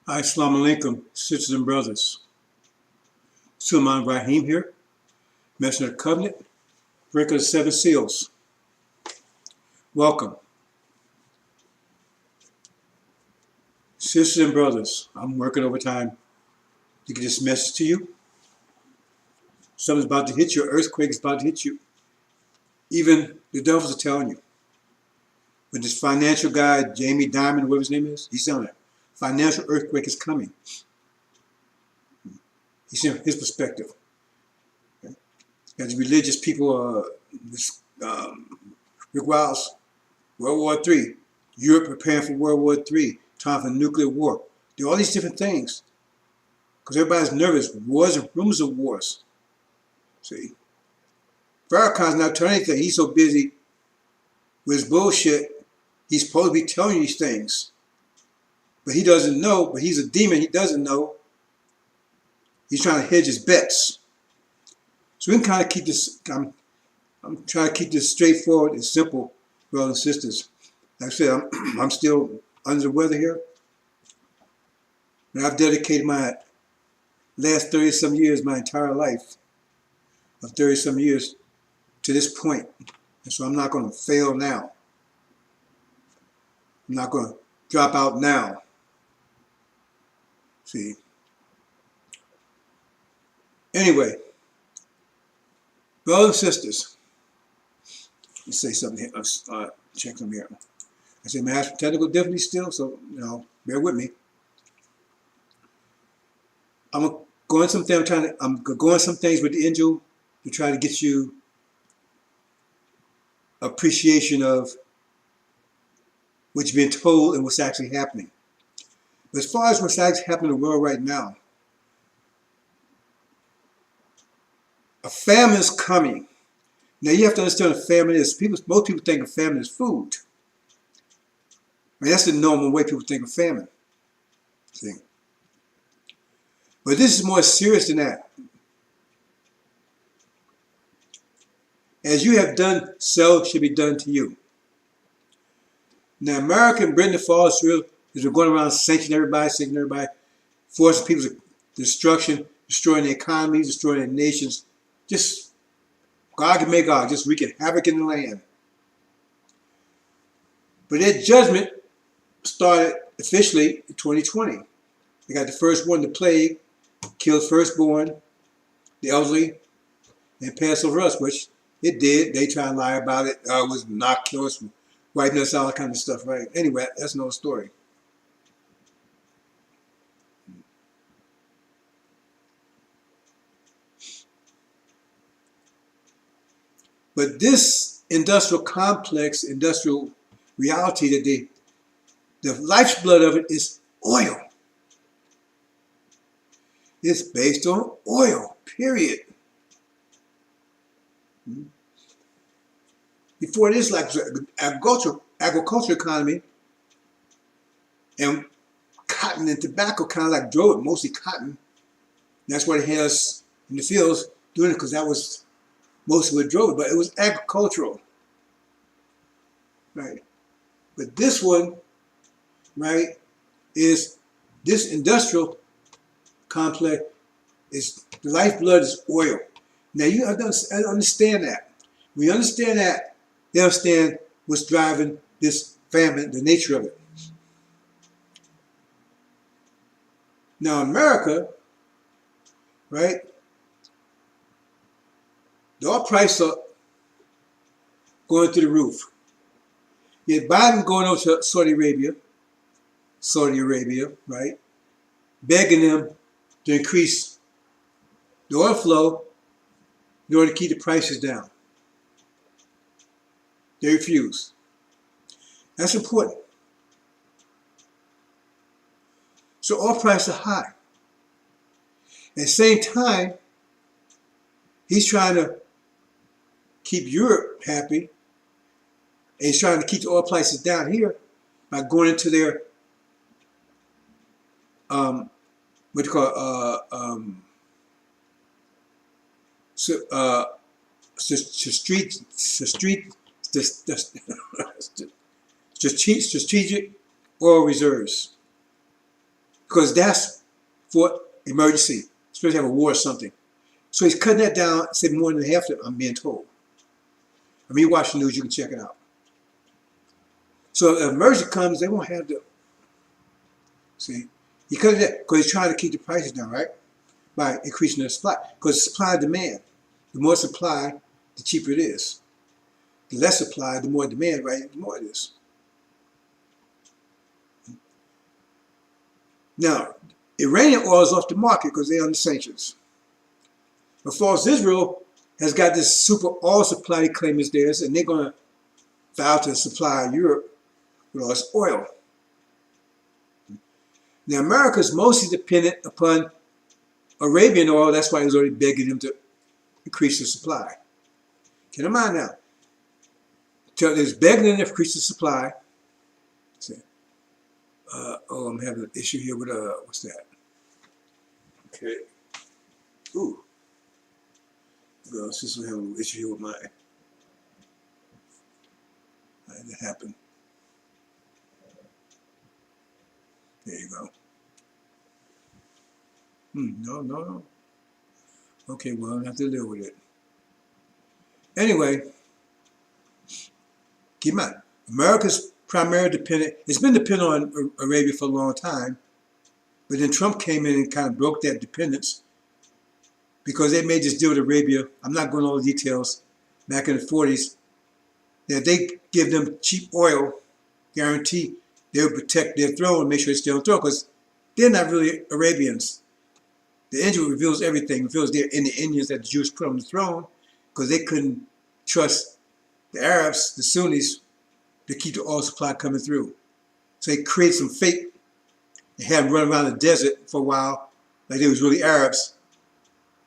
Assalamu alaikum, sisters and brothers. Sulaiman Ibrahim here, Messenger of the Covenant, Breaker of the Seven Seals. Welcome. Sisters and brothers, I'm working overtime to get this message to you. Something's about to hit you, earthquake is about to hit you. Even the devils are telling you. But this financial guy, Jamie Dimon, whatever his name is, he's telling it. Financial earthquake is coming. He's saying his perspective. Okay? As religious people, Rick Wiles, World War III, Europe preparing for World War III, time for nuclear war. There are all these different things. Because everybody's nervous. Wars and rumors of wars. See? Farrakhan's not telling anything. He's so busy with his bullshit, he's supposed to be telling you these things. But he doesn't know, but he's a demon, he doesn't know. He's trying to hedge his bets. So we can kind of keep this, I'm trying to keep this straightforward and simple, brothers and sisters. Like I said, I'm still under the weather here. And I've dedicated my last 30-some years, my entire life of 30-some years to this point. And so I'm not going to fail now. I'm not going to drop out now. See. Anyway, brothers and sisters, let me say something here. Check them here. I say, man, I have some technical difficulties still, so bear with me. I'm going some things with the angel to try to get you appreciation of what's being told and what's actually happening. But as far as what's actually happening in the world right now, a famine is coming. Now you have to understand what a famine is. Most people think of famine as food. I mean, that's the normal way people think of famine. See? But this is more serious than that. As you have done, so should be done to you. Now, America and Britain, the fall of Israel, is we're going around sanctioning everybody, forcing people's destruction, destroying their economies, destroying their nations. Just God can make God, just wreaking havoc in the land. But their judgment started officially in 2020. They got the first one, the plague, killed firstborn, the elderly, and passed over us, which it did. They try and lie about it. It was not killing us, wiping us out, all that kind of stuff, right? Anyway, that's another story. But this industrial complex, industrial reality that the lifeblood of it is oil. It's based on oil, period. Before this, like agriculture economy, and cotton and tobacco kind of like drove it, mostly cotton. That's why they had us in the fields doing it, because that was most of what drove it, but it was agricultural. Right. But this one, right, is this industrial complex, is the lifeblood is oil. Now you have to understand that. When you understand that, you understand what's driving this famine, the nature of it. Now America, right, the oil prices are going through the roof. Yet Biden going over to Saudi Arabia, right, begging them to increase the oil flow in order to keep the prices down. They refuse. That's important. So oil prices are high. At the same time, he's trying to keep Europe happy, and he's trying to keep the oil prices down here by going into their what do you call strategic oil reserves, because that's for emergency, especially have a war or something. So he's cutting that down, say more than half of it, I'm being told. I mean, you watch the news, you can check it out. So if emergency comes, they won't have the, see, he cut it down because he's trying to keep the prices down, right? By increasing the supply, because supply and demand. The more supply, the cheaper it is. The less supply, the more demand, right? The more it is. Now, Iranian oil is off the market because they're under sanctions. But false Israel has got this super oil supply they claim is theirs, and they're going to vow to supply Europe with all this oil. Now, America is mostly dependent upon Arabian oil. That's why he's already begging them to increase the supply. Keep in mind now, there's begging them to increase the supply. Oh, I'm having an issue here with, what's that? Okay. Ooh. Well, since I'm having an issue here with my, how did that happen? There you go. No. Okay, well, I have to live with it. Anyway, keep in mind, America's primarily dependent, it's been dependent on Arabia for a long time, but then Trump came in and kind of broke that dependence because they made this deal with Arabia. I'm not going into all the details. Back in the 40s, that they give them cheap oil, guarantee they will protect their throne and make sure they stay on the throne, because they're not really Arabians. The angel reveals everything, reveals they're in the Indians that the Jews put on the throne, because they couldn't trust the Arabs, the Sunnis, to keep the oil supply coming through. So they created some fake and had them run around the desert for a while, like they was really Arabs,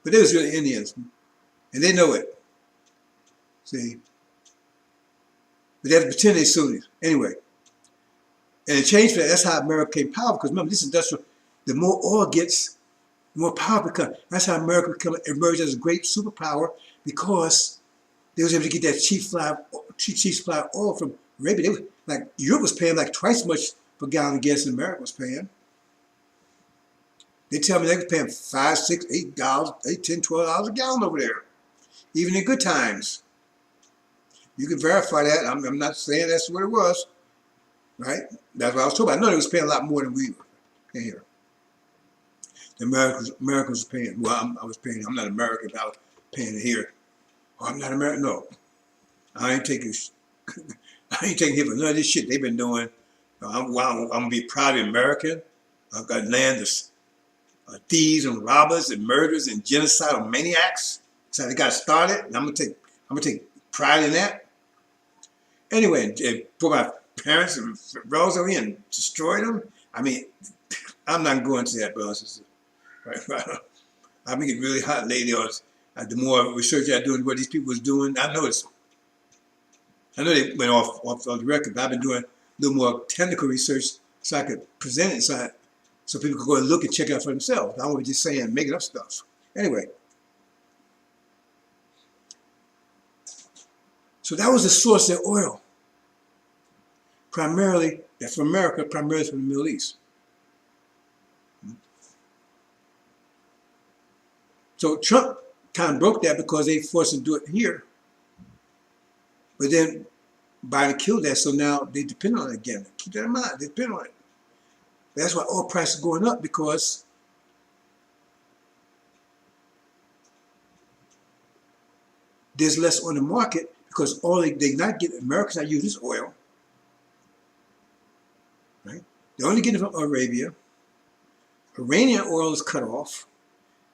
but they was really Indians, and they know it. See, but they have to pretend they're Sunnis anyway. And in exchange for that, that's how America came powerful. Because remember, this industrial, the more oil gets, the more powerful it becomes. That's how America emerged as a great superpower, because they was able to get that cheap supply of oil from Arabia. Like Europe was paying like twice as much per gallon of gas than America was paying. They tell me they were paying $5, $6, $8, $8, $10, $12 a gallon over there, even in good times. You can verify that. I'm not saying that's what it was, right? That's what I was told. I know they was paying a lot more than we were paying here. The Americans was paying. Well, I was paying. I'm not American. I was paying it here. Oh, I'm not American. No, I ain't taking. I ain't taking hit for none of this shit they've been doing. I'm gonna be proud of American. I've got land of thieves and robbers and murderers and genocidal maniacs. So they got started, and I'm gonna take pride in that. Anyway, put my parents and relatives over here and destroy them. I mean, I'm not going to that, brothers and sisters. Right? I've been getting really hot lately. The more research I do into what these people was doing, I know they went off the record, but I've been doing a little more technical research so I could present it so people could go and look and check it out for themselves. I wasn't just saying, making up stuff. Anyway. So that was the source of oil. Primarily, from America, primarily from the Middle East. So Trump kind of broke that because they forced him to do it here. But then Biden killed that, so now they depend on it again. Keep that in mind, they depend on it. That's why oil prices are going up, because there's less on the market, because all they not getting, Americans not using this oil. Right? They're only getting it from Arabia. Iranian oil is cut off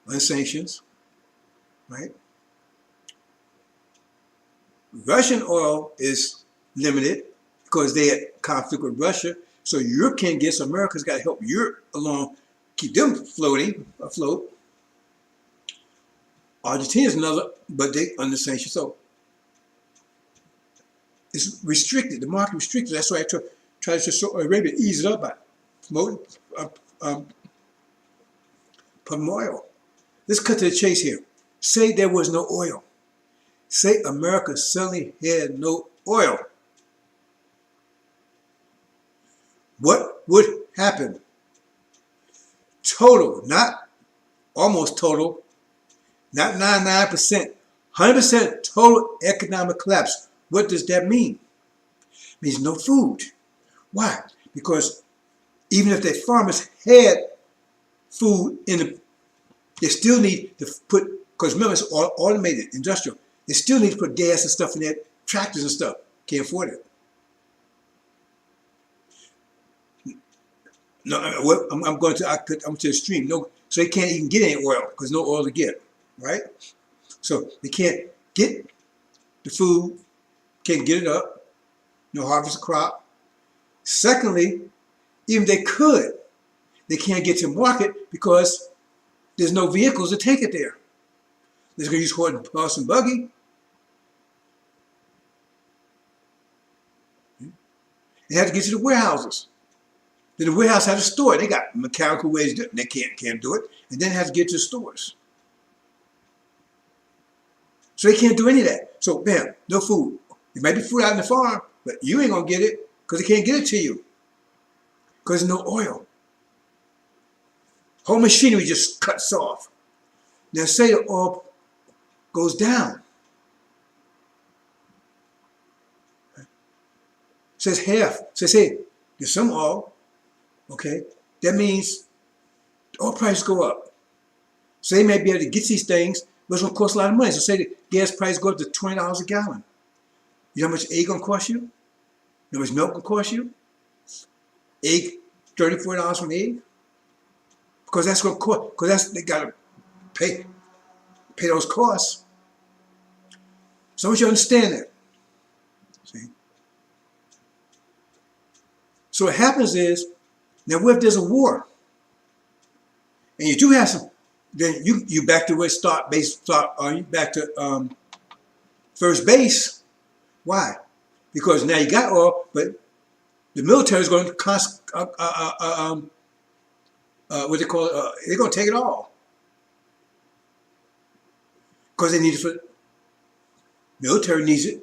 on sanctions. Right? Russian oil is limited because they had conflict with Russia, So Europe can't get, so America's got to help Europe along, keep them floating, afloat. Argentina's another, but they under sanctions. So it's restricted. The market restricted. That's why I try to show Arabia ease it up by promoting pump oil. Let's cut to the chase here. Say there was no oil. Say America suddenly had no oil. What would happen? Total, not almost total, not 99%, 100% total economic collapse. What does that mean? It means no food. Why? Because even if the farmers had food in the, they still need to put, because remember it's all automated, industrial, they still need to put gas and stuff in their tractors and stuff. Can't afford it. No, I'm going to the extreme. No, so they can't even get any oil because no oil to get, right? So they can't get the food, can't get it up, no harvest a crop. Secondly, even if they could, they can't get to market because there's no vehicles to take it there. They're going to use horse and buggy. They have to get to the warehouses. Then the warehouse has to store it. They got mechanical ways to do it. They can't do it. And then have to get to the stores. So they can't do any of that. So bam, no food. There might be food out in the farm, but you ain't going to get it because they can't get it to you. Because there's no oil. Whole machinery just cuts off. Now say the oil goes down. Says half. Says, hey, there's some oil. Okay, that means oil prices go up. So they may be able to get these things, but it's going to cost a lot of money. So say the gas price go up to $20 a gallon. You know how much egg going to cost you? You know how much milk going to cost you? Egg, $34 for an egg? Because that's going to cost, because they got to pay those costs. So I want you to understand that. See? So what happens is, now what if there's a war? And you do have some, then you back to where you back to first base. Why? Because now you got oil, but the military is going to what they call it, they're going to take it all. Because they need it for, military needs it.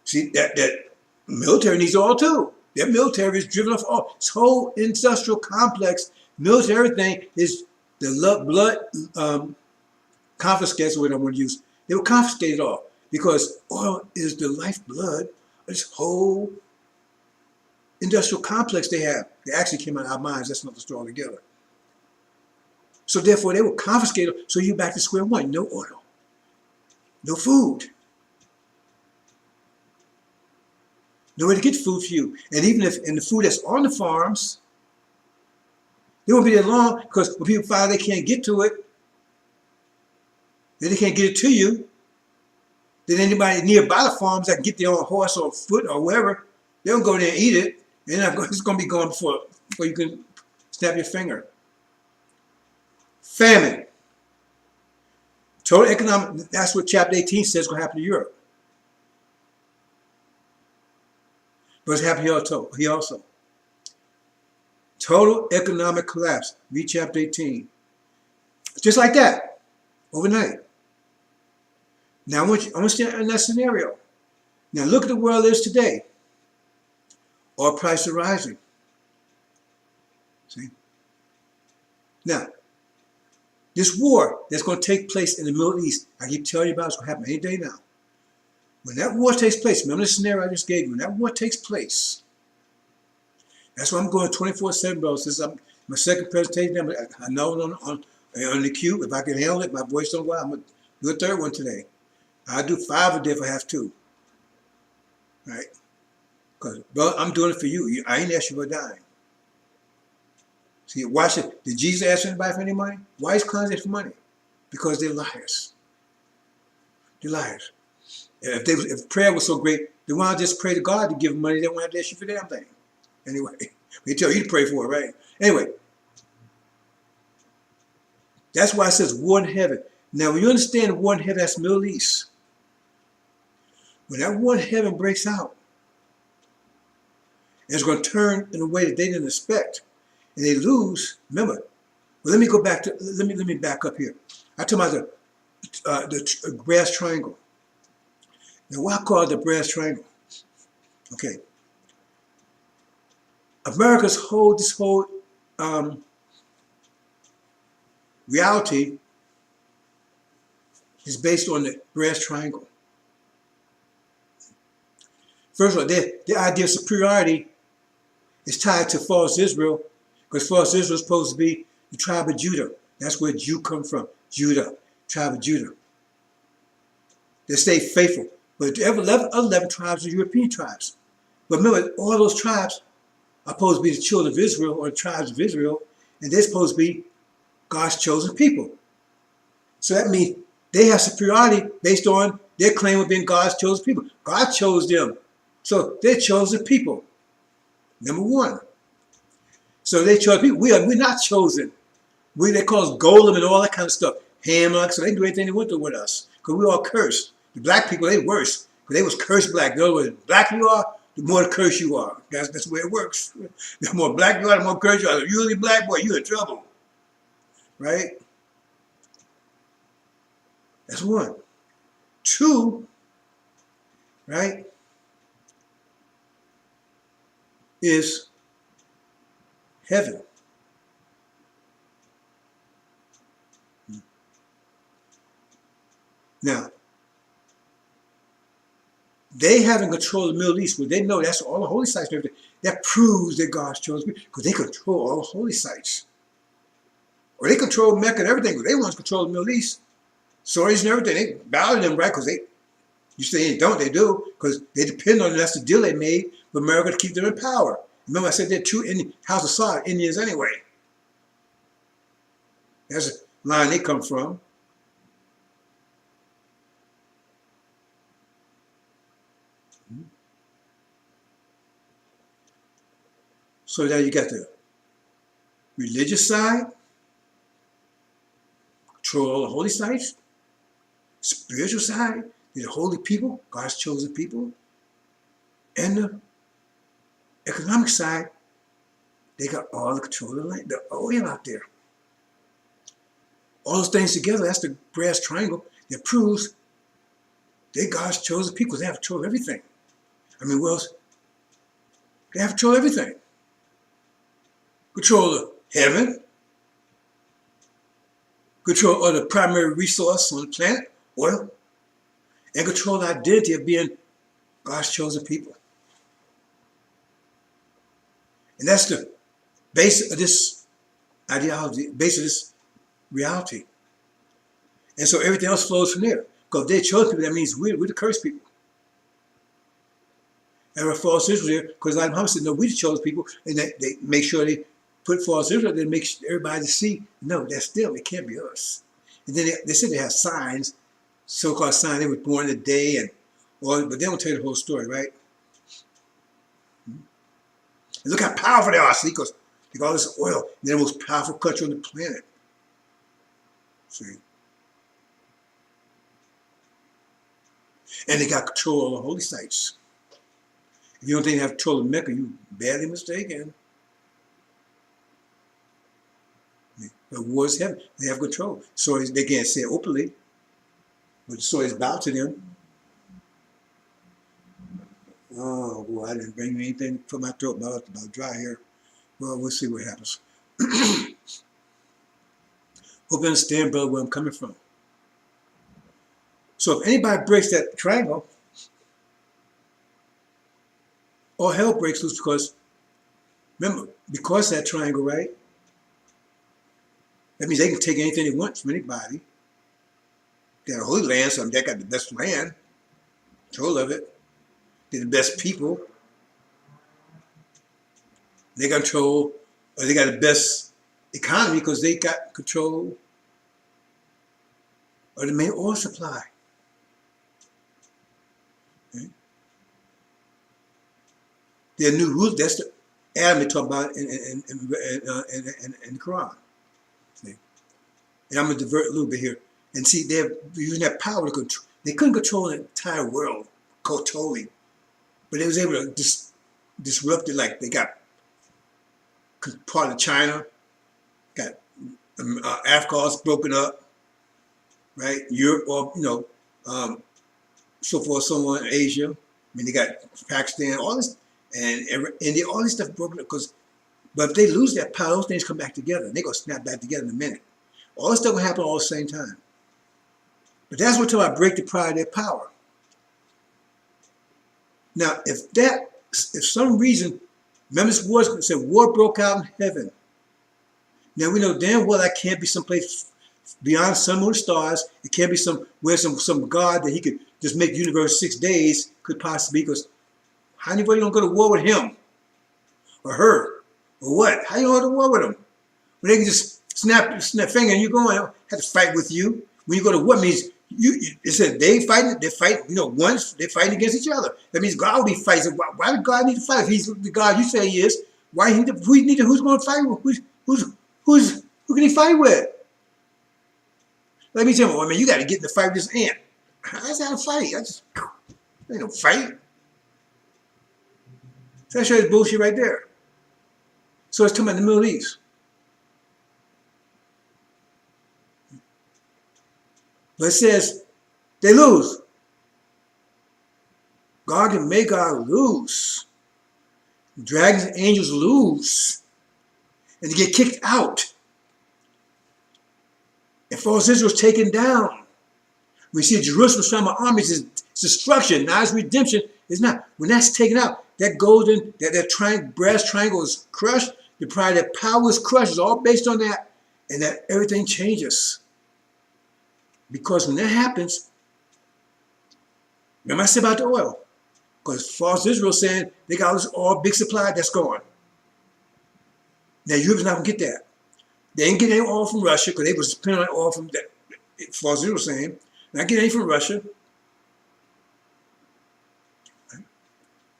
See, that military needs oil too. Their military is driven off all. This whole industrial complex, military thing is the blood confiscates, what I'm going to use. They will confiscate it all because oil is the lifeblood of this whole industrial complex they have. They actually came out of our minds. That's not the story altogether. So therefore, they will confiscate it. So you're back to square one. No oil. No food. Nowhere to get food for you. And even if in the food that's on the farms, they won't be there long because when people find they can't get to it, then they can't get it to you. Then anybody nearby the farms that can get there on a horse or foot or wherever, they don't go there and eat it. And it's going to be gone before you can snap your finger. Famine. Total economic, that's what chapter 18 says is going to happen to Europe. But it's happened here also. Total economic collapse. Read chapter 18. Just like that. Overnight. Now I want to stand in that scenario. Now look at the world is today. Oil prices are rising. See? Now, this war that's going to take place in the Middle East, I keep telling you about it's going to happen any day now. When that war takes place, remember the scenario I just gave you, when that war takes place, that's why I'm going 24/7, bro. Since I'm my second presentation, I know on the queue, if I can handle it, my voice don't go out, I'm going to do a third one today. I'll do 5 a day if I have to. Right? Because, bro, I'm doing it for you. I ain't asked you for a dime. See, why should, did Jesus ask anybody for any money? Why is Congress for money? Because they're liars. They're liars. If prayer was so great, they want to just pray to God to give them money. They won't have to ask you for damn thing. Anyway, They tell you to pray for it, right? Anyway, that's why it says war in heaven. Now, when you understand war in heaven, that's Middle East. When that war in heaven breaks out, and it's going to turn in a way that they didn't expect, and they lose. Remember, well, let me go back to let me back up here. I talk about the brass triangle. Now, why I call it the brass triangle? Okay, America's whole reality is based on the brass triangle. First of all, the idea of superiority is tied to false Israel, because false Israel is supposed to be the tribe of Judah. That's where Jew come from. Judah, tribe of Judah. They stay faithful. But the other 11 tribes are European tribes. But remember, all those tribes are supposed to be the children of Israel, or the tribes of Israel, and they're supposed to be God's chosen people. So that means they have superiority based on their claim of being God's chosen people. God chose them. So they're chosen people. Number one. So they chose people. We're not chosen. They call us golem and all that kind of stuff. Hammock, so they can do anything they want to with us. Because we all cursed. The black people, they worse. Because they was cursed black. In other words, the blacker you are, the more cursed you are. That's the way it works. The more black you are, the more cursed you are. If you're really black, boy, you're in trouble. Right? That's one. Two, right, is heaven. Now, they having control of the Middle East, where they know that's all the holy sites and everything. That proves that God's chosen people, because they control all the holy sites. Or they control Mecca and everything, but they want to control the Middle East. Stories and everything, they bow to them, right? Because you say they don't, they do, because they depend on them. That's the deal they made for America to keep them in power. Remember I said they're true House of Sod, Indians anyway. That's a line they come from. So now you got the religious side, control all the holy sites. Spiritual side, the holy people, God's chosen people. And the economic side, they got all the control of the land, the oil out there. All those things together, that's the brass triangle that proves they're God's chosen people. They have control of everything. I mean, what else? They have control of everything. Control of heaven. Control of the primary resource on the planet, oil. And control the identity of being God's chosen people. And that's the base of this ideology, base of this reality. And so everything else flows from there. Because if they're chosen people, that means we're the cursed people. And we're false Israel there, because like Muhammad said, no, we're the chosen people. And they make sure they put false Israel, they make everybody to see, no, that's them, it can't be us. And then they said they have signs, so-called signs, they were born in the day, and all, but they don't tell you the whole story, right? And look how powerful they are, see, because they got all this oil, and they're the most powerful country on the planet. See? And they got control of all the holy sites. If you don't think they have control of Mecca, you're badly mistaken. The war is heaven. They have control. So they can't say it openly, but the story is bow to them. Oh, boy, I didn't bring me anything to put my throat about dry here. Well, we'll see what happens. Hope you understand, brother, where I'm coming from. So if anybody breaks that triangle, all hell breaks loose, because, remember, because that triangle, right? That means they can take anything they want from anybody. They got a holy land, so they got the best land, control of it. They're the best people. They got control, or they got the best economy because they got control of the main oil supply. Okay? Their new rule, that's Adam they talk about in the Quran. See? And I'm going to divert a little bit here. And see, they're using that power to control. They couldn't control the entire world totally, but they was able to disrupt it. Like they got part of China, got Africa broken up, right? Europe, or so forth, so on, Asia. I mean, they got Pakistan, all this, and India, all this stuff broken up. But if they lose that power, those things come back together, and they're gonna snap back together in a minute. All this stuff will happen all at the same time. But that's what I break the pride of their power. Now, if some reason, remember this war broke out in heaven. Now we know damn well that can't be someplace beyond sun, moon, stars. It can't be some God that he could just make the universe 6 days could possibly, because how anybody gonna go to war with him or her or what? How you gonna go to war with them when they can just snap finger and you're going? I don't have to fight with you. When you go to war, means it said they fight. Once they're fighting against each other. That means God will be fighting. Why does God need to fight? If he's the God you say he is, why who's going to fight with? Who can he fight with? Let me tell you, you got to get in the fight with this ant. How's that a fight? Ain't no fight. So that shows bullshit right there. So it's talking about the Middle East. But it says they lose. God can make God lose. Dragons and angels lose. And they get kicked out. And false Israel is taken down. We see Jerusalem's from our armies is destruction, not its redemption. It's not. When that's taken out, that golden, that brass triangle is crushed. The pride, that power is crushed. It's all based on that. And that everything changes. Because when that happens, remember I said about the oil? Because false Israel saying they got this oil, big supply, that's gone. Now Europe's not going to get that. They ain't getting any oil from Russia because they was depending on oil from that. False Israel saying, not getting any from Russia.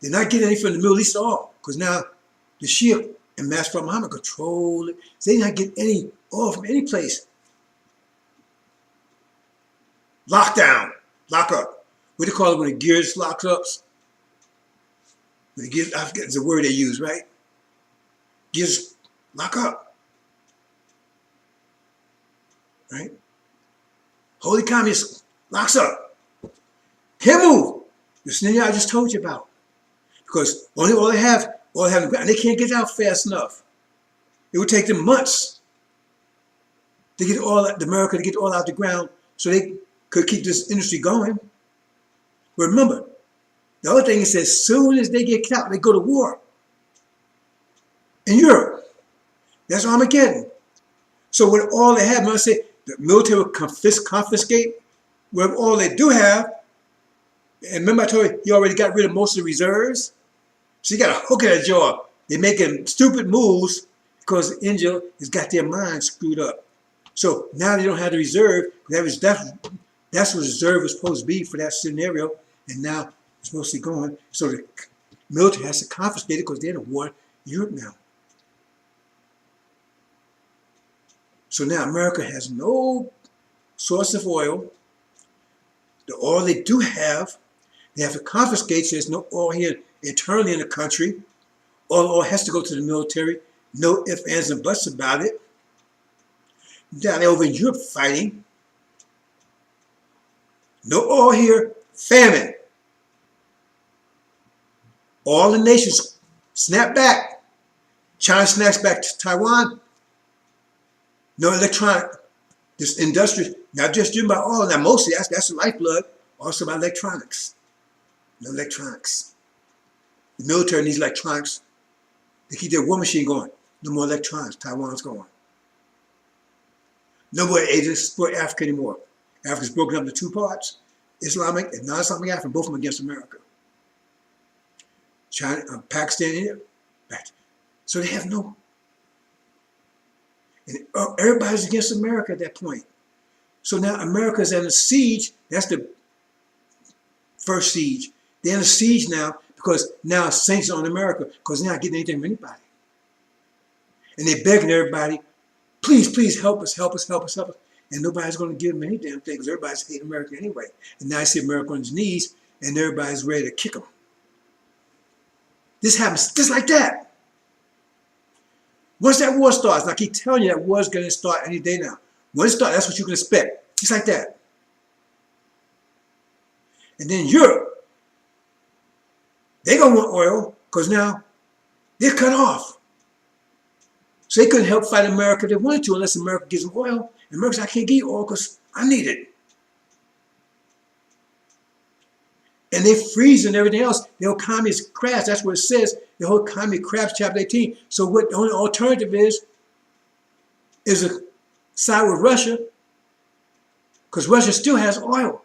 They're not getting any from the Middle East at all because now the Shia and Master Muhammad control it. So they're not getting any oil from any place. Lockdown, lock up. What do you call it when the gears locks up? When the gears, I forget the word they use, right? Gears lock up. Right? Holy Communist locks up. Can't move. The scenario I just told you about. Because all they have the ground, and they can't get out fast enough. It would take them months to get America to get all out the ground so they could keep this industry going. But remember, the other thing is as soon as they get kicked out, they go to war. In Europe. That's Armageddon. So with all they have, when I say the military will confiscate, with all they do have, and remember I told you, he already got rid of most of the reserves. So you got a hook in that jaw. They're making stupid moves because the India has got their mind screwed up. So now they don't have the reserve. That's what reserve was supposed to be for that scenario, and now it's mostly gone. So the military has to confiscate it because they're in a war in Europe now. So now America has no source of oil. The oil they do have, they have to confiscate, so there's no oil here internally in the country. All the oil has to go to the military. No ifs, ands, and buts about it. Down there over in Europe fighting. No oil here, famine. All the nations snap back. China snaps back to Taiwan. No electronic, this industry, not just driven by oil, now mostly that's the lifeblood, also by electronics. No electronics. The military needs electronics to keep their war machine going. No more electronics, Taiwan's going. No more aid to support Africa anymore. Africa's broken up into two parts, Islamic and non-Islamic Africa, both of them against America. China, Pakistan, India, so they have no. And everybody's against America at that point. So now America's in a siege. That's the first siege. They're in a siege now because now saints are on America because they're not getting anything from anybody. And they're begging everybody, please, please help us, help us, help us, help us. And nobody's going to give them any damn thing because everybody's hating America anyway. And now I see America on his knees and everybody's ready to kick him. This happens just like that. Once that war starts, and I keep telling you that war is going to start any day now. Once it starts, that's what you can expect. Just like that. And then Europe, they're going to want oil because now they're cut off. So they couldn't help fight America if they wanted to unless America gives them oil. And America said, I can't give you oil because I need it. And they freeze and everything else. The whole economy is crashed. That's what it says. The whole economy crashed, chapter 18. So what the only alternative is a side with Russia, because Russia still has oil.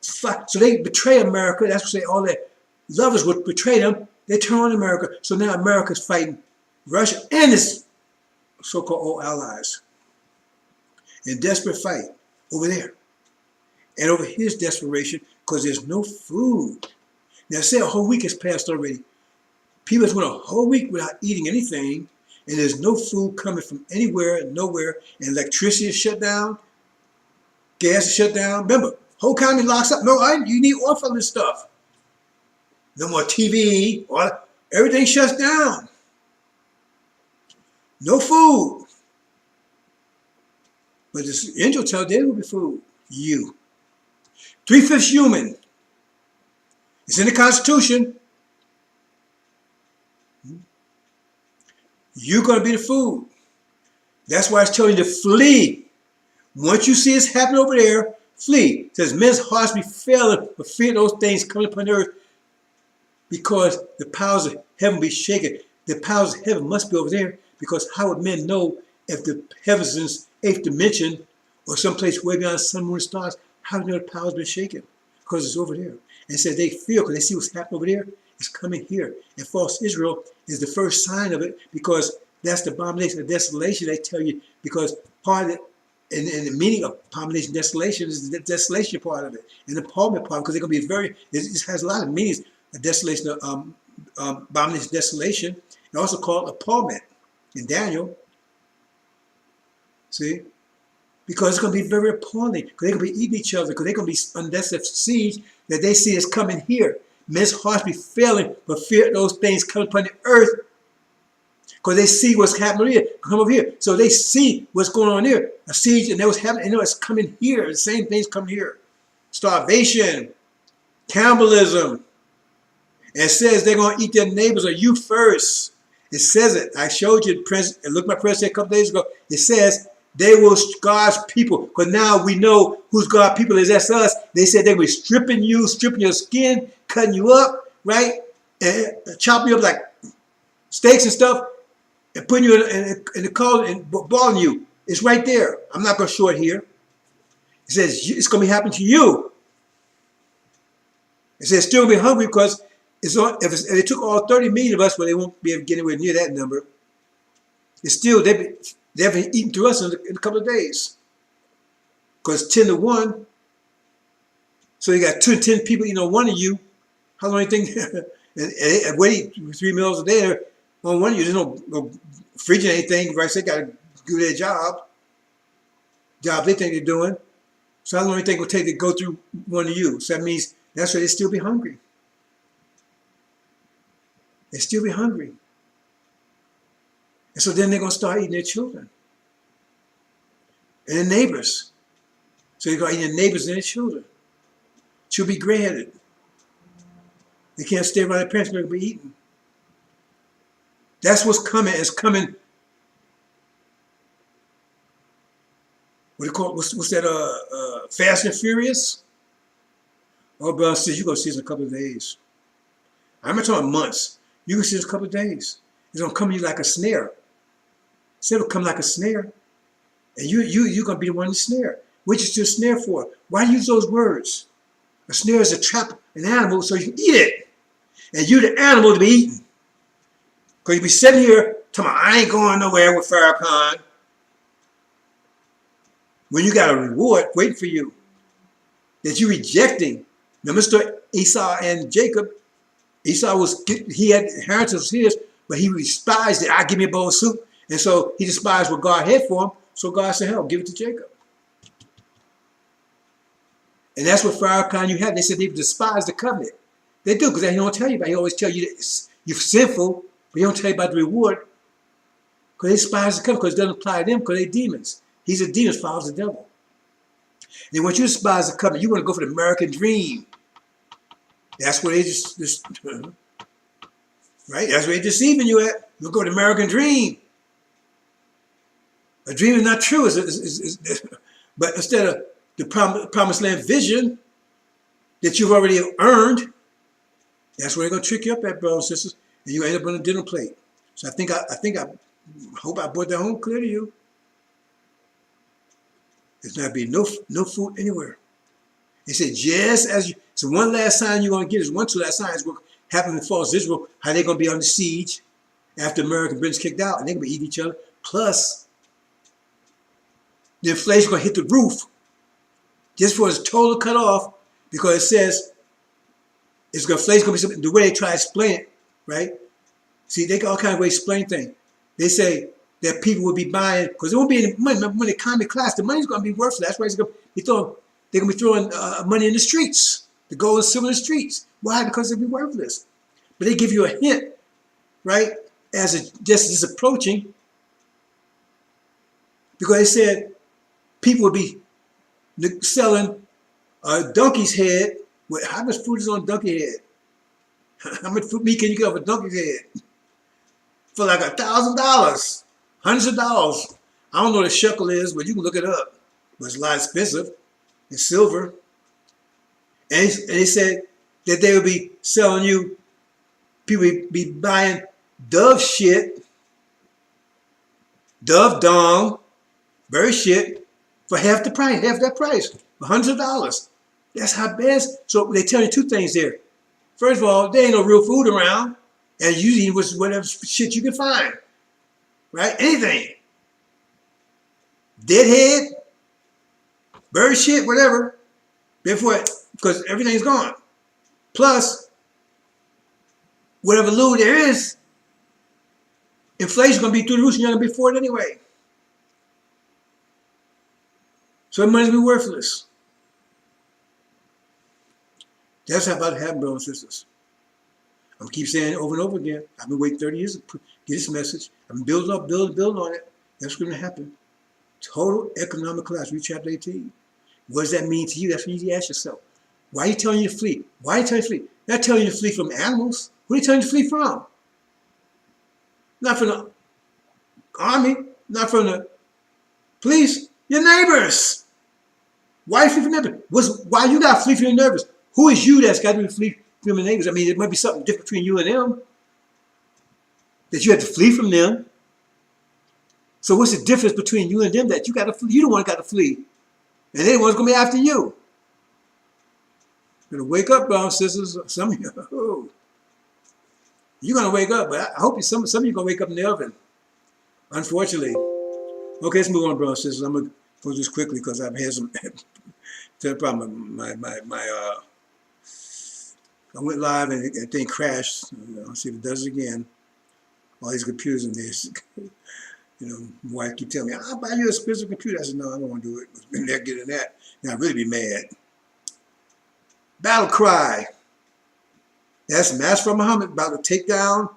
So they betray America. That's what they, all their lovers would betray them. They turn on America. So now America's fighting Russia and its so-called old allies in desperate fight over there. And over his desperation, because there's no food. Now, say a whole week has passed already. People have went a whole week without eating anything, and there's no food coming from anywhere, nowhere, and electricity is shut down, gas is shut down. Remember, whole economy locks up. No, you need oil for this stuff. No more TV, everything shuts down. No food. But this angel tells there will be food. You. 3/5 human. It's in the Constitution. You're going to be the food. That's why it's telling you to flee. Once you see it's happening over there, flee. It says men's hearts be failing for fear those things coming upon the earth because the powers of heaven be shaken. The powers of heaven must be over there because how would men know if the heavens is 8th dimension or someplace way beyond the sun, moon, and stars? How do you know the power's been shaken? Because it's over there. And it says they feel, because they see what's happening over there, it's coming here. And false Israel is the first sign of it because that's the abomination of desolation. They tell you because part of it, and the meaning of abomination desolation is the desolation part of it. And the appallment part, because they're going to be it has a lot of meanings. A desolation, abomination desolation, and also called appallment in Daniel. See? Because it's going to be very appalling. Because they're going to be eating each other. Because they're going to be under that siege that they see is coming here. Men's hearts be failing, but fear those things come upon the earth. Because they see what's happening here. Come over here. So they see what's going on here. A siege, and what's happening. And it's coming here. The same things come here. Starvation. Cannibalism. And it says they're going to eat their neighbors or you first. It says it. I showed you, and look, my president a couple days ago. It says, they will God's people. Because now we know who's God's people is. That's us. They said they were stripping you, stripping your skin, cutting you up, right? And chopping you up like steaks and stuff, and putting you in the cold and balling you. It's right there. I'm not going to show it here. It says it's going to be happening to you. It says still be hungry because if they took all 30 million of us, well, they won't be able to get anywhere near that number. It's still, they've been eating through us in a couple of days. Because 10 to 1. So you got 10 people eating on one of you. How long do you think? and waiting 3 meals a day on one of you. There's no fridge or anything. Right? So they got to do their job they think they're doing. So how long do you think it will take to go through one of you? So that means that's why they still be hungry. They still be hungry. And so then they're going to start eating their children. And their neighbors. So they're going to eat their neighbors and their children. She'll be gray-headed. They can't stay around their parents, they're going to be eaten. That's what's coming. It's coming. What do you call it? What's that? Fast and Furious? Oh, brother, says you're going to see this in a couple of days. I'm not talking months. You can see this in a couple of days. It's going to come to you like a snare. So it'll come like a snare. And you're going to be the one to snare. What you to snare for? Why use those words? A snare is a trap, an animal, so you can eat it. And you're the animal to be eaten. Because you be sitting here, telling me, I ain't going nowhere with Farrakhan. When you got a reward waiting for you that you're rejecting. Now, Mr. Esau and Jacob, Esau he had inheritance his, but he despised it. Give me a bowl of soup. And so he despised what God had for him. So God said, hell, give it to Jacob. And that's what Farrakhan you have. They said they despise the covenant. They do, because they don't tell you about it. He always tell you that you're sinful, but he don't tell you about the reward. Because they despise the covenant, because it doesn't apply to them, because they're demons. He's a demon, follows the devil. And once you despise the covenant, you want to go for the American dream. That's where they just right? That's where they're deceiving you at. You go to the American dream. A dream is not true. But instead of the promised land vision that you've already earned, that's where they're going to trick you up at, brothers and sisters, and you end up on a dinner plate. So I hope I brought that home clear to you. There's not be no food anywhere. He said, just as you, so one last sign you're going to get is two last signs going to happen in false Israel, how they're going to be under siege after American Britain's kicked out, and they're going to be eating each other. Plus, the inflation going to hit the roof just for its total cut off, because it says inflation going to be something, the way they try to explain it, right? See, they got all kinds of ways to explain things. They say that people will be buying, because there won't be any money. Remember, when the economy collapsed, the money's going to be worthless. That's why they're going to be throwing money in the streets, the gold and silver in the streets. Why? Because it'll be worthless. But they give you a hint, right, as just approaching, because they said people would be selling a donkey's head. How much food is on a donkey head? How much food meat can you get off a donkey's head? For like $1,000, hundreds of dollars. I don't know what a shekel is, but you can look it up. But it's a lot expensive. It's silver. And they said that they would be selling you, people would be buying dove shit, dove dung, bird shit, for half that price, for hundreds of dollars. That's how bad. So they tell you two things there. First of all, there ain't no real food around, and usually it was whatever shit you can find, right? Anything. Deadhead, bird shit, whatever. Therefore, because everything's gone. Plus, whatever loo there is, inflation's going to be through the roof, and you're going to be for it anyway. So the money's going to be worthless. That's how about to happen, brothers and sisters. I'm going to keep saying it over and over again. I've been waiting 30 years to get this message. I've been building on it. That's what's going to happen. Total economic collapse. Read chapter 18. What does that mean to you? That's what you need to ask yourself. Why are you telling you to flee? Why are you telling you to flee? They're not telling you to flee from animals. Who are you telling you to flee from? Not from the army. Not from the police. Your neighbors. Why you flee from neighbors? Why you got to flee from your neighbors? Who is you that's got to flee from your neighbors? I mean, it might be something different between you and them, that you have to flee from them. So what's the difference between you and them that you got to flee? You the one got to flee. And they're the ones going to be after you. You're going to wake up, brothers and sisters. Some of you, you're going to wake up, but I hope some of you are going to wake up in the oven, unfortunately. Okay, let's move on, brothers and sisters. I'm going to go this quickly because I've had some problem. I went live and the thing crashed. I'll see if it does it again. All these computers in there. My wife keep telling me, I'll buy you a expensive computer. I said, no, I don't want to do it. Been there getting that. Now I'd really be mad. Battle cry. That's Mass from Muhammad about to take down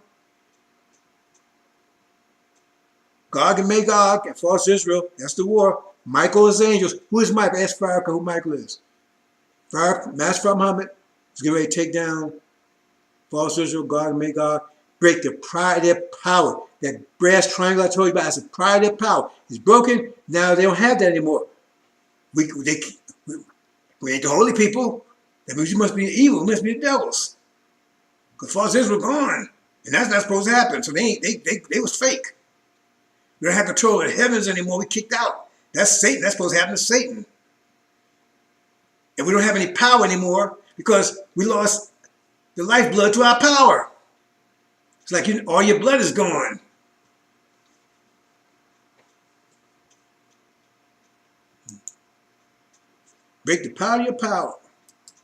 Gog and Magog and false Israel. That's the war. Michael is angels. Who is Michael? Ask Farrakhan who Michael is. Mass from Muhammad is getting ready to take down false Israel, Gog and Magog. Break the pride of their power. That brass triangle I told you about, that's the pride of their power. It's broken. Now they don't have that anymore. We ain't the holy people. That means you must be evil. You must be the devils. Because false Israel gone. And that's not supposed to happen. So they was fake. We don't have control of the heavens anymore. We kicked out. That's Satan. That's supposed to happen to Satan. And we don't have any power anymore because we lost the lifeblood to our power. It's like all your blood is gone. Break the power of your power.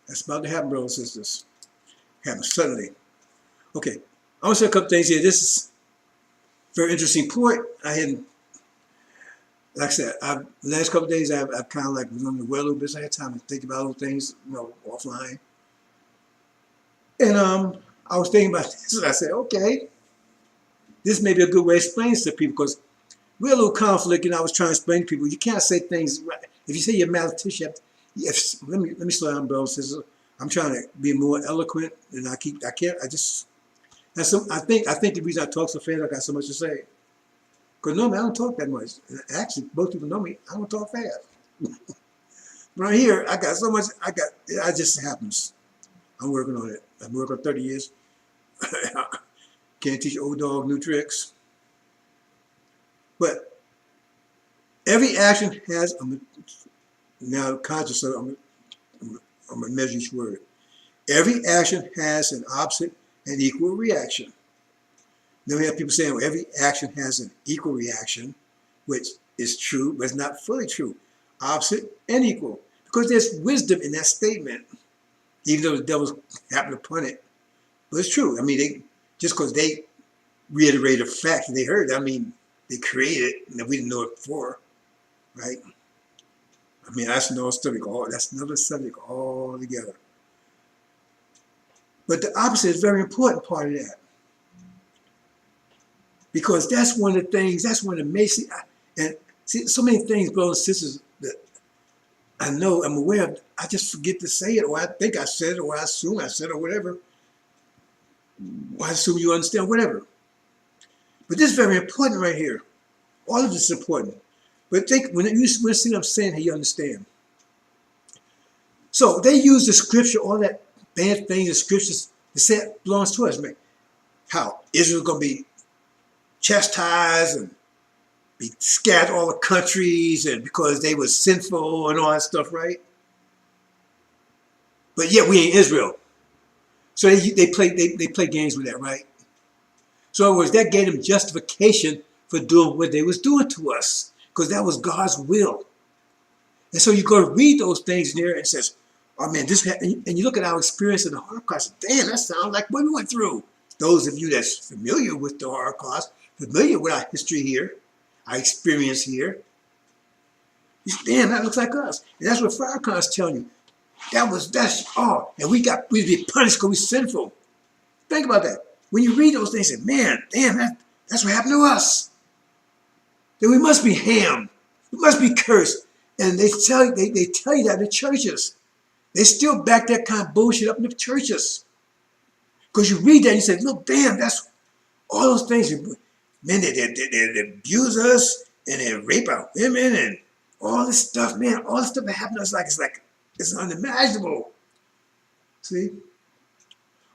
That's about to happen, brothers and sisters. Happen suddenly. Okay, I want to say a couple things here. This is a very interesting point. I hadn't, like I said, the last couple of days I've kind of like was on the well a little bit. So I had time to think about those things, offline. And I was thinking about this, and I said, okay, this may be a good way to explain this to people because we're a little conflict, and I was trying to explain to people you can't say things right. If you say you're a mathematician, let me slow down, brothers and sisters. I'm trying to be more eloquent, and I can't. I think the reason I talk so fast, I got so much to say. Because normally I don't talk that much. Actually, most people know me. I don't talk fast. But here, I got so much. It just happens. I'm working on it. I've been working on 30 years. Can't teach old dog new tricks. But every action has now conscious of it, I'm gonna measure each word. Every action has an opposite and equal reaction. Then we have people saying, well, every action has an equal reaction, which is true, but it's not fully true. Opposite and equal. Because there's wisdom in that statement, even though the devils happen upon it. But it's true. I mean, just because they reiterate a fact that they heard, I mean, they created it and we didn't know it before, right? I mean, that's another subject altogether. But the opposite is a very important part of that. Because that's one of the things, that's one of the amazing, and see, so many things, brothers and sisters, that I know, I'm aware of, I just forget to say it, or I think I said it, or I assume I said it, or whatever. Or I assume you understand, whatever. But this is very important right here. All of this is important. But think, when you see what I'm saying here, you understand. So they use the scripture, all that bad things, the scriptures, to say it belongs to us, man. How Israel's going to be chastised and be scattered all the countries, and because they were sinful and all that stuff, right? But yet we ain't Israel. So they play games with that, right? So in other words, that gave them justification for doing what they was doing to us, because that was God's will. And so you go to read those things in there and it says, oh man, this, and you look at our experience in the Holocaust, damn, that sounds like what we went through. Those of you that's familiar with the Holocaust, familiar with our history here, our experience here, you say, damn, that looks like us. And that's what Farrakhan is telling you. And we be punished because we're sinful. Think about that. When you read those things, you say, man, damn, that's what happened to us. Then we must be hammed. We must be cursed. And they tell you that in the churches. They still back that kind of bullshit up in the churches. Because you read that and you say, look, damn, that's all those things. Man, they abuse us and they rape our women and all this stuff, man. All this stuff that happened to us, it's unimaginable. See?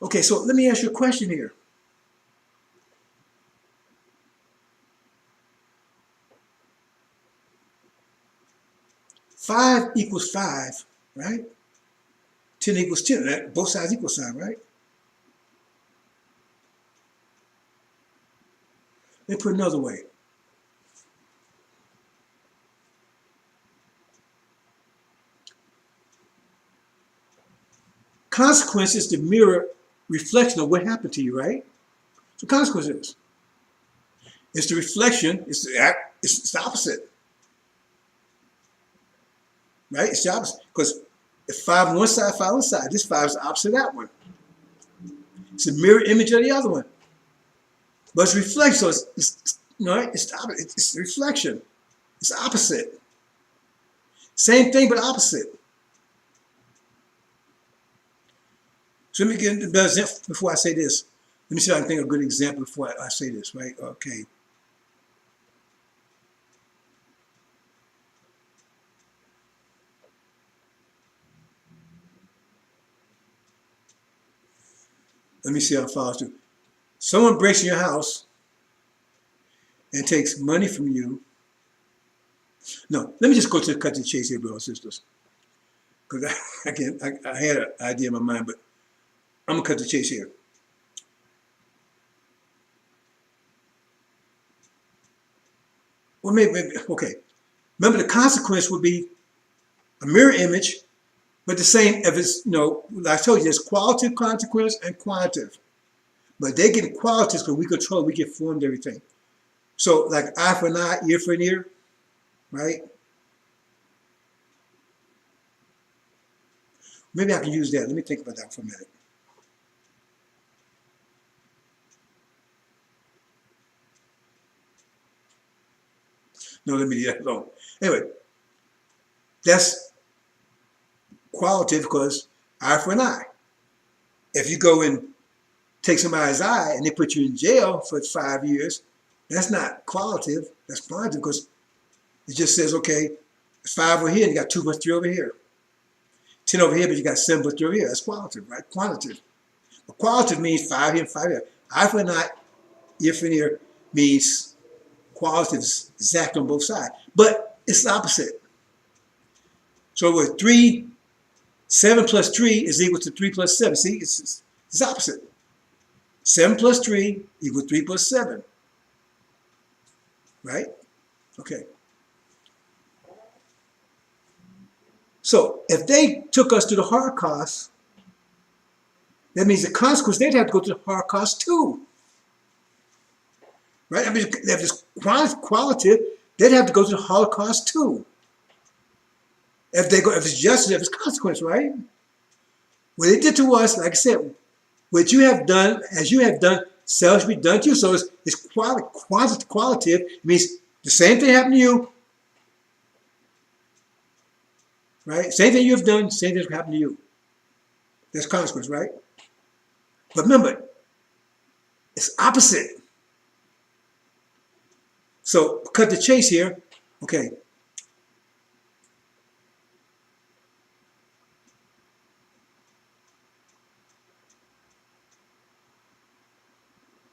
Okay, so let me ask you a question here. Five equals 5, right? 10 equals 10. Both sides equal sign, right? Let me put it another way. Consequence is the mirror reflection of what happened to you, right? So consequence is. It's the reflection, it's the opposite. Right? It's the opposite. Because if 5 on one side, 5 on the side, this 5 is the opposite of that one. It's a mirror image of the other one. But it's reflection, so it's the opposite. It's the reflection. It's the opposite. Same thing, but opposite. So let me get into the example before I say this. Let me see if I can think of a good example before I say this, right? Okay. Let me see how it follows through. Someone breaks in your house and takes money from you. No, let me just go to the cut to the chase here, brothers and sisters. Because I had an idea in my mind, but I'm going to cut the chase here. Well, maybe, okay. Remember, the consequence would be a mirror image, but the same if it's, I told you, there's qualitative consequence and quantitative. But they get qualities because we control, we get formed everything. So like eye for an eye, ear for an ear, right? Maybe I can use that. Let me think about that for a minute. No, let me leave that alone. Anyway, that's qualitative because eye for an eye. If you go and take somebody's eye and they put you in jail for 5 years, that's not qualitative. That's quantitative because it just says, okay, it's 5 over here and you got 2 plus 3 over here. 10 over here, but you got 7 plus 3 over here. That's qualitative, right? Quantitative. But qualitative means 5 here and 5 here. Eye for an eye, ear for an ear means qualitative is exact on both sides. But it's the opposite. So with 7 plus 3 is equal to 3 plus 7. See, it's opposite. 7 plus 3 equals 3 plus 7. Right? Okay. So if they took us to the Holocaust, that means the consequence, they'd have to go to the Holocaust too. Right? I mean, if it's qualitative, they'd have to go to the Holocaust too. If it's justice, if it's consequence, right? What they did to us, like I said, what you have done, as you have done, shall be done to you. So it's qualitative. It means the same thing happened to you, right? Same thing you have done, same thing happened to you. That's consequence, right? But remember, it's opposite. So cut the chase here. Okay.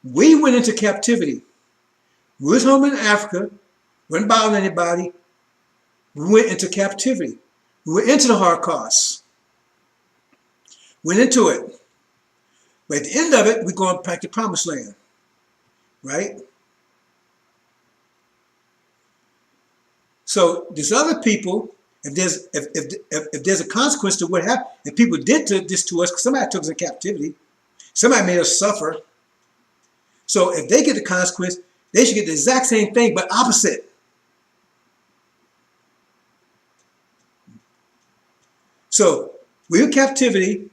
We went into captivity. We was home in Africa, wasn't bothering anybody. We went into captivity. We went into the Holocaust. Went into it. But at the end of it, we're going back to the promised land. Right? So there's other people, if there's a consequence to what happened, if people did this to us, because somebody took us in captivity, somebody made us suffer. So if they get the consequence, they should get the exact same thing, but opposite. So we were in captivity,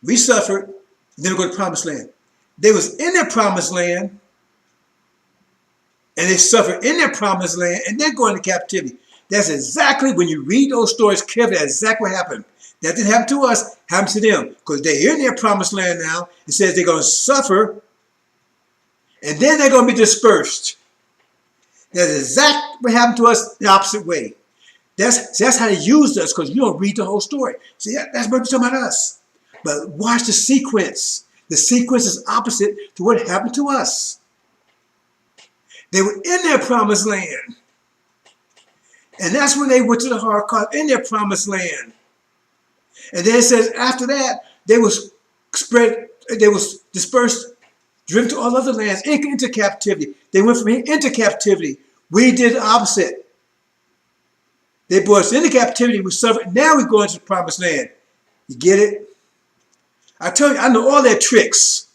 we suffered, then we go to the promised land. They was in their promised land, and they suffered in their promised land, and they're going to captivity. That's exactly, when you read those stories carefully, that's exactly what happened. That didn't happen to us, happened to them. Because they're in their promised land now. It says they're going to suffer, and then they're going to be dispersed. That's exactly what happened to us the opposite way. That's how they used us, because you don't read the whole story. See, that's what we're talking about us. But watch the sequence. The sequence is opposite to what happened to us. They were in their promised land. And that's when they went to the Holocaust, in their promised land. And then it says after that, they was dispersed, driven to all other lands, into captivity. They went from here into captivity. We did the opposite. They brought us into captivity, we suffered, now we go into the promised land. You get it? I tell you, I know all their tricks.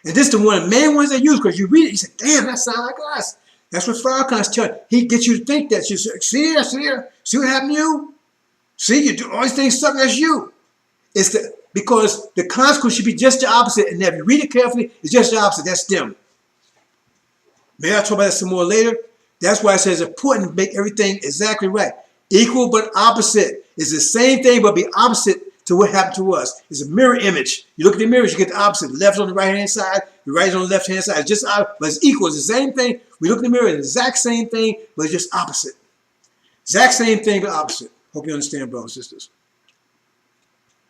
And this is the one of the main ones they use, because you read it, you say, damn, that sounds like us. That's what Farrakhan's telling you. He gets you to think that. You say, see what happened to you? See, you do all these things, something that's you. Because the consequence should be just the opposite. And if you read it carefully, it's just the opposite. That's them. Maybe I'll talk about that some more later. That's why it says it's important to make everything exactly right. Equal but opposite. It's the same thing, but be opposite to what happened to us. It's a mirror image. You look at the mirrors, you get the opposite. The left on the right-hand side, the right is on the left-hand side. It's just opposite, but it's equal. It's the same thing. We look in the mirror, it's the exact same thing, but it's just opposite. Exact same thing, but opposite. Hope you understand, brothers and sisters.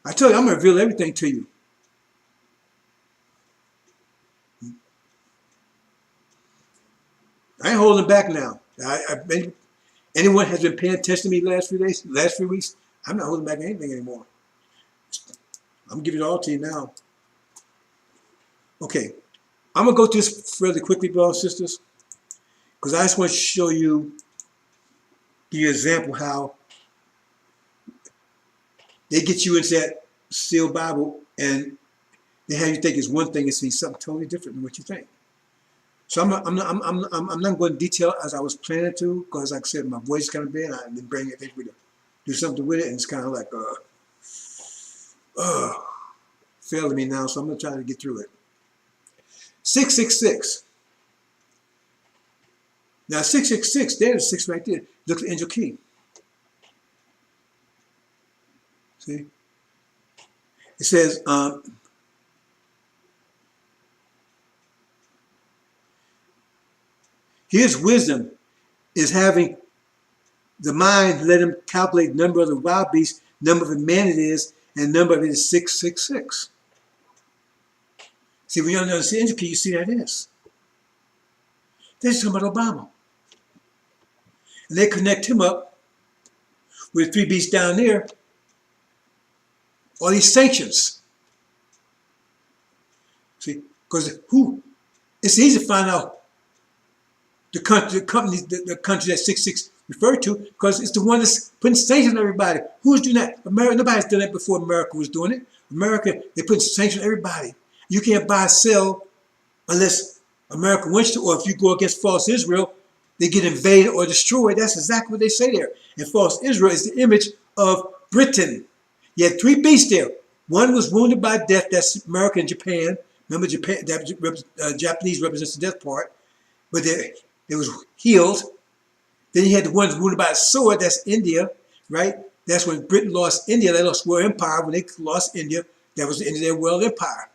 I tell you, I'm going to reveal everything to you. I ain't holding back now. Anyone has been paying attention to me the last few days, last few weeks, I'm not holding back anything anymore. I'm giving it all to you now. Okay, I'm going to go through this fairly quickly, brothers and sisters, because I just want to show you, give you an example how they get you into that sealed Bible, and They have you think it's one thing and see something totally different than what you think. So I'm not going to detail as I was planning to, because like I said, my voice is kind of bad. I didn't bring it. We do something with it, and it's kind of like failing me now. So I'm going to try to get through it. 666. Now 666. There's 6 right there. Look at the angel key. See? It says. His wisdom is having the mind let him calculate the number of the wild beast, number of the man it is, and number of it is 666. See, when you understand the angel key, you see that is. They're talking about Obama. And they connect him up with 3 beasts down there, all these sanctions. See, because who? It's easy to find out the country that 66 referred to, because it's the one that's putting sanctions on everybody. Who's doing that? America. Nobody's done that before. America was doing it. America, they put sanctions on everybody. You can't buy or sell unless America wants to, or if you go against false Israel, they get invaded or destroyed. That's exactly what they say there. And false Israel is the image of Britain. You had 3 beasts there. One was wounded by death. That's America and Japan. Remember, Japan, that Japanese represents the death part. But it was healed. Then you had the ones wounded by a sword. That's India, right? That's when Britain lost India. They lost world empire. When they lost India, that was the end of their world empire.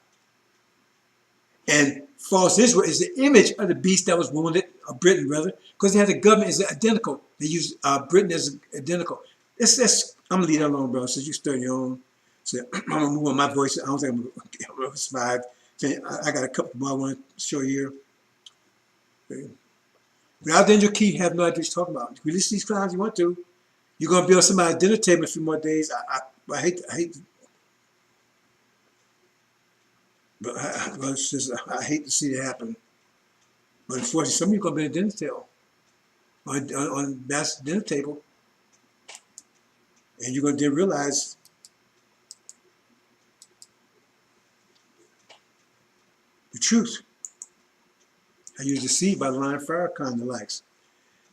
And false Israel is the image of the beast that was wounded, of Britain rather, because they had the government is identical. They use Britain as identical. I'm gonna leave that alone, bro. Since you start your own, so I'm gonna move on my voice. I don't think I'm gonna survive. I got a couple more I want to show you here. Okay. Without the angel key, you have no idea what you're talking about. You release these crimes you want to. You're gonna be on somebody's dinner table in a few more days. I hate. But I hate to see it happen. But unfortunately, some of you are going to be at a dinner table, on that dinner table, and you're going to realize the truth. How you're deceived by the line of fire, kind of likes.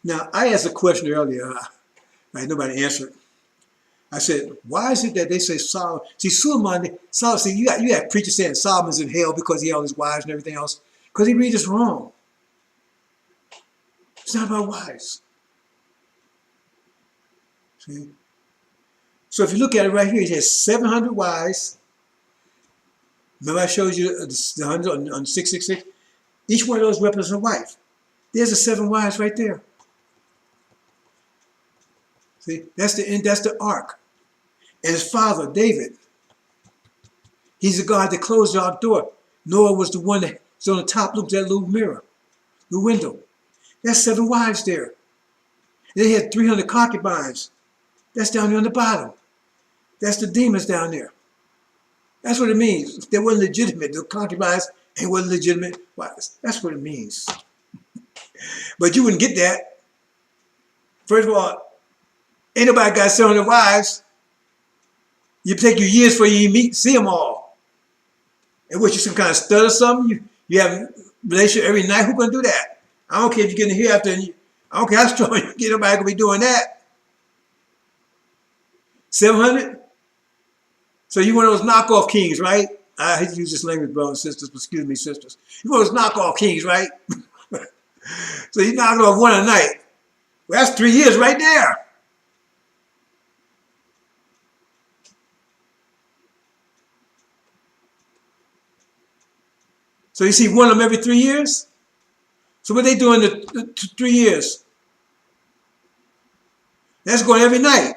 Now, I asked a question earlier, right? Nobody answered. I said, why is it that they say Solomon? See, Solomon, see, you got preachers saying Solomon's in hell because he had all his wives and everything else. Because he read this wrong. It's not about wives. See? So if you look at it right here, he has 700 wives. Remember I showed you the 100 on 666? Each one of those represents a wife. There's the 7 wives right there. See, that's the ark. And his father, David, he's the God that closed the ark door. Noah was the one that's on the top, looked at that little mirror, the window. That's 7 wives there. They had 300 concubines. That's down there on the bottom. That's the demons down there. That's what it means. If they weren't legitimate, the concubines ain't wasn't legitimate wives. That's what it means. But you wouldn't get that. First of all, ain't nobody got 700 wives. You take you years for you to see them all. And what, you some kind of stud or something? You have a relationship every night? Who's going to do that? I don't care if you get in here after, I don't care how strong you get, nobody going to be doing that. 700? So you one of those knockoff kings, right? I hate to use this language, brothers and sisters, but excuse me, sisters. You one of those knockoff kings, right? So you knock off one a night. Well, that's 3 years right there. So you see one of them every 3 years? So what they do in the 3 years? That's going every night.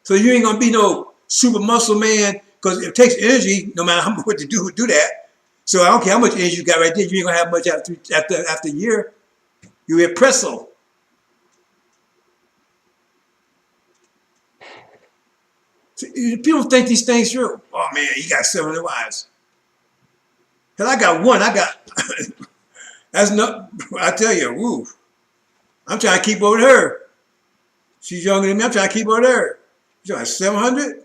So you ain't going to be no super muscle man, because it takes energy, no matter how much what to do that. So I don't care how much energy you got right there, you ain't going to have much after a year. You're a presso. So people think these things through. Oh man, you got 700 wives. Hell, I got one. That's not, I tell you, woo. I'm trying to keep over her. She's younger than me. I'm trying to keep over her. You're 700?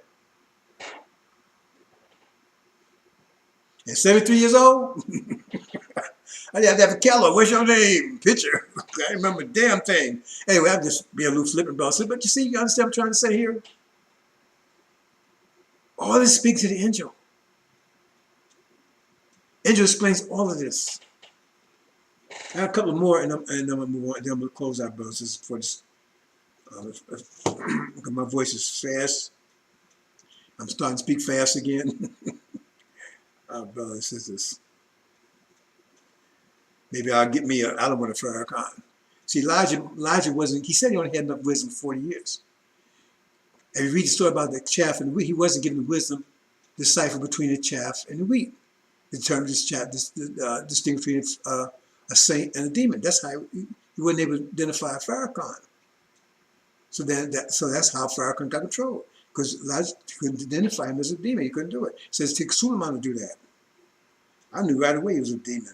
And 73 years old? I have to have a calendar. What's your name? Picture. I remember a damn thing. Anyway, I'm just being a little flippant about it. But you see, you understand what I'm trying to say here? All this speaks to the angel. Angel explains all of this. I have a couple more, and I'm going to move on. Then I'm going to close out, brothers, for this. My voice is fast. I'm starting to speak fast again. Brothers and sisters. Maybe I'll get me I don't want a Farrakhan. See, Elijah wasn't, he said he only had enough wisdom for 40 years. And you read the story about the chaff and the wheat, he wasn't given the wisdom to decipher between the chaff and the wheat. In terms of this chaff, distinguish between a saint and a demon. That's how he wasn't able to identify a Farrakhan. So that's how Farrakhan got control. Because Elijah couldn't identify him as a demon. He couldn't do it. It says, take Suleiman to do that. I knew right away he was a demon.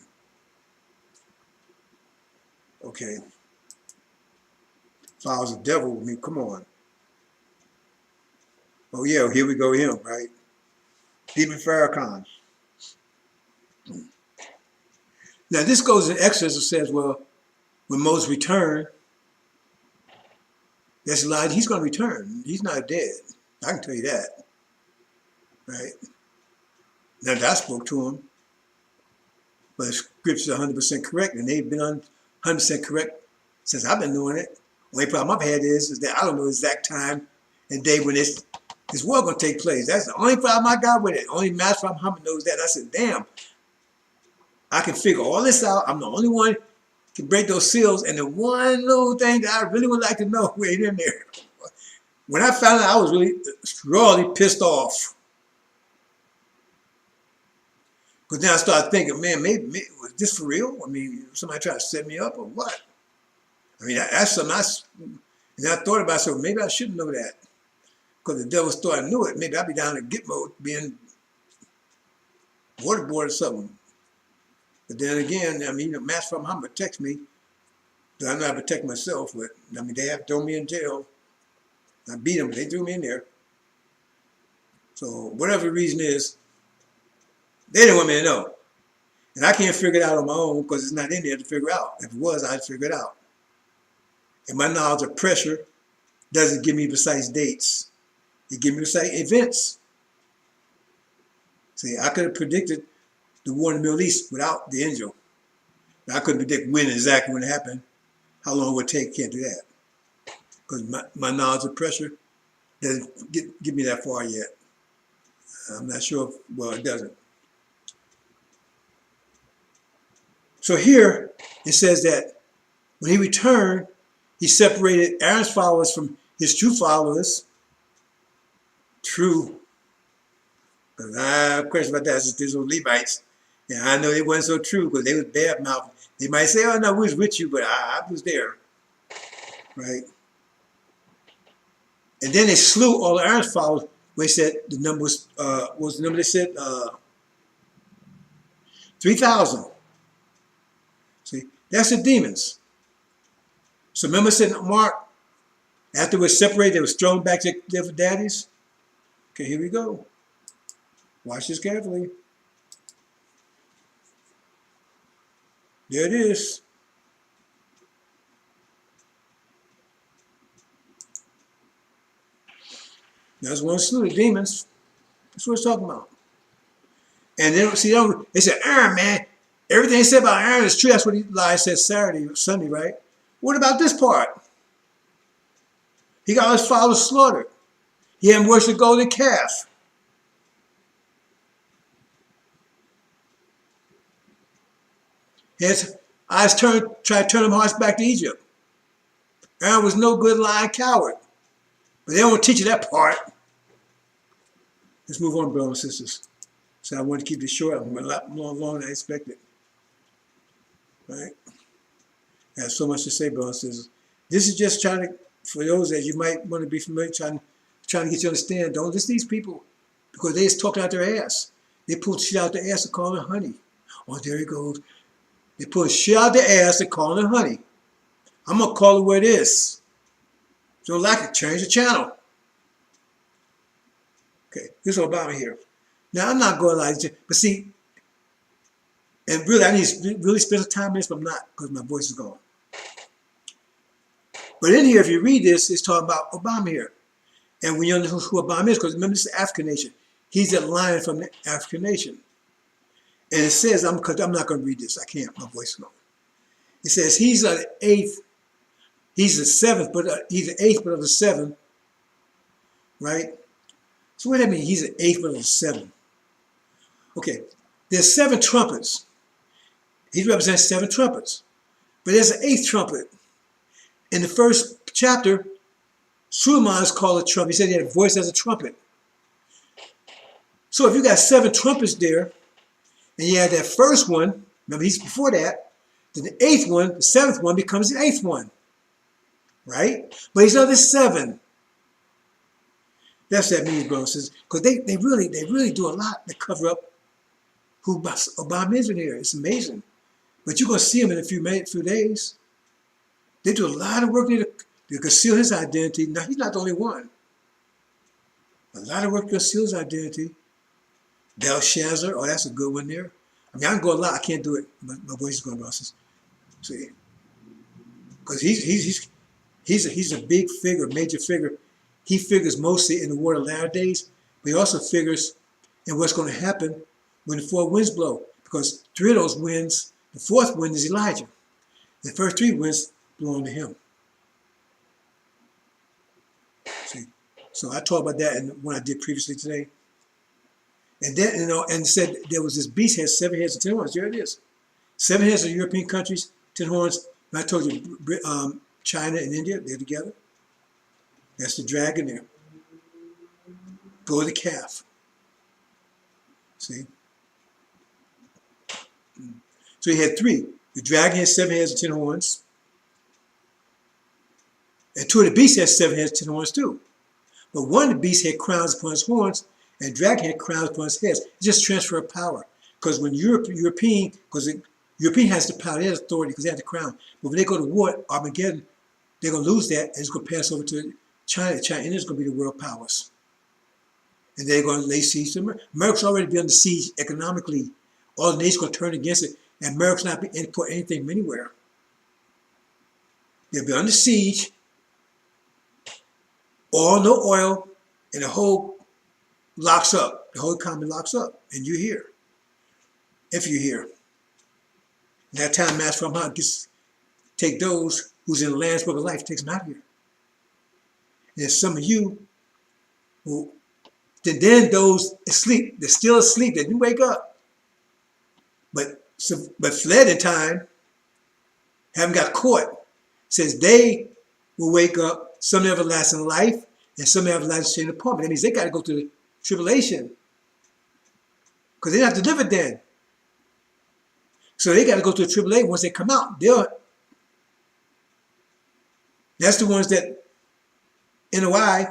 Okay. If I was a devil, I mean, come on. Oh yeah, here we go, him, right? Demon Farrakhan. Now this goes in Exodus. It says, well, when Moses returned, that's Elijah. He's going to return. He's not dead. I can tell you that, right? Now that spoke to him, but the scripture's 100% correct, and they've been 100% correct since I've been doing it. Only problem I've had is that I don't know the exact time and day when this war going to take place. That's the only problem I got with it. Only Master Muhammad knows that. I said, damn, I can figure all this out. I'm the only one can break those seals. And the one little thing that I really would like to know, wait in there. When I found out, I was really pissed off. Because then I started thinking, man, maybe was this for real? I mean, somebody tried to set me up or what? I mean, that's something and I thought about it, so maybe I shouldn't know that. Because the devil thought I knew it. Maybe I'd be down in Gitmo being waterboarded or something. But then again, I mean, Master Muhammad protects me. I know how to protect myself, but I mean, they have thrown me in jail. I beat them, but they threw me in there. So whatever the reason is, they didn't want me to know. And I can't figure it out on my own because it's not in there to figure out. If it was, I'd figure it out. And my knowledge of pressure doesn't give me precise dates. It gives me precise events. See, I could have predicted the war in the Middle East without the angel. But I couldn't predict when exactly when it happened, how long it would take. Can't do that. Because my knowledge of pressure doesn't get me that far yet. I'm not sure if, well, it doesn't. So here, it says that when he returned, he separated Aaron's followers from his true followers. True. Because I have a question about that. Since these old Levites. And I know they weren't so true because they was bad mouth. They might say, oh, no, we was with you, but I was there. Right? And then they slew all of Aaron's followers. Where he said the number was the number they said? 3,000. See, that's the demons. So remember, said Mark, after they were separated, they were thrown back to their daddies. Okay, here we go. Watch this carefully. There it is. That's one slew the demons. That's what it's talking about. And then see, they said, Aaron, man, everything he said about Aaron is true. That's what Elijah said Sunday, right? What about this part? He got his followers slaughtered. He had worshipped the golden calf. His eyes tried to turn them hearts back to Egypt. Aaron was no good lying coward. But they don't teach you that part. Let's move on, brothers and sisters. So I want to keep this short. I'm a lot longer than I expected. Right? I have so much to say, brothers and sisters. This is just trying to, for those that you might want to be familiar, trying to get you to understand. Don't listen to these people because they just talking out their ass. They pull shit out their ass and call it honey. Oh, there he goes. They pull shit out their ass and call it honey. I'm going to call it what it is. If you don't like it, change the channel. Okay, here's Obama here. Now, I'm not going to lie, but see, and really, I need to really spend some time on this, but I'm not because my voice is gone. But in here, if you read this, it's talking about Obama here. And we know who Obama is, because remember, this is the African nation. He's a lion from the African nation. And it says, because I'm not going to read this. I can't. My voice is gone. It says he's an eighth. He's the seventh, but he's the eighth, but of the seven. Right? So what does that mean? He's the eighth, but of the seven. Okay. There's 7 trumpets. He represents 7 trumpets. But there's an 8th trumpet. In the first chapter, Suleiman is called a trumpet. He said he had a voice as a trumpet. So if you got 7 trumpets there, and you had that first one, remember he's before that, then the 8th one, the 7th one becomes the 8th one. Right? But he's another 7. That's what that means, brothers, because they really do a lot to cover up who Obama is in here. It's amazing. But you're going to see him in a few days. They do a lot of work to conceal his identity. Now, he's not the only one. A lot of work to conceal his identity. Belshazzar, oh, that's a good one there. I mean, I can go a lot. I can't do it. My voice is going, brothers. See? Because he's a big figure, major figure. He figures mostly in the war of latter days, but he also figures in what's going to happen when the 4 winds blow. Because 3 of those winds, the 4th wind is Elijah. The first 3 winds belong to him. See? So I talked about that in what I did previously today. And then, and said there was this beast had 7 heads and 10 horns. There it is. 7 heads of European countries, 10 horns. And I told you, China and India, they're together. That's the dragon there. Go to the calf. See? So he had 3. The dragon had 7 heads and 10 horns. And 2 of the beasts had 7 heads and 10 horns too. But one of the beasts had crowns upon his horns, and the dragon had crowns upon his heads. It's just transfer of power. Because when European has the power, they have authority because they have the crown. But when they go to war, Armageddon, they're going to lose that, and it's going to pass over to China. China is going to be the world powers. And they're going to lay siege to America. America's already been under siege economically. All the nations are going to turn against it. And America's not be import anything from anywhere. They'll be under siege. All no oil, and the whole locks up. The whole economy locks up. And you're here. If you're here. And that time Master from Hunt gets take those who's in the Lamb's Book of Life, takes them out of here. And there's some of you who then those asleep, they're still asleep, they didn't wake up. But fled in time, haven't got caught, says they will wake up, some in everlasting life, and some in everlasting chain of punishment. That means they got to go through the tribulation. Because they're not delivered then. So they got to go through the tribulation. Once they come out, that's the ones that NOI,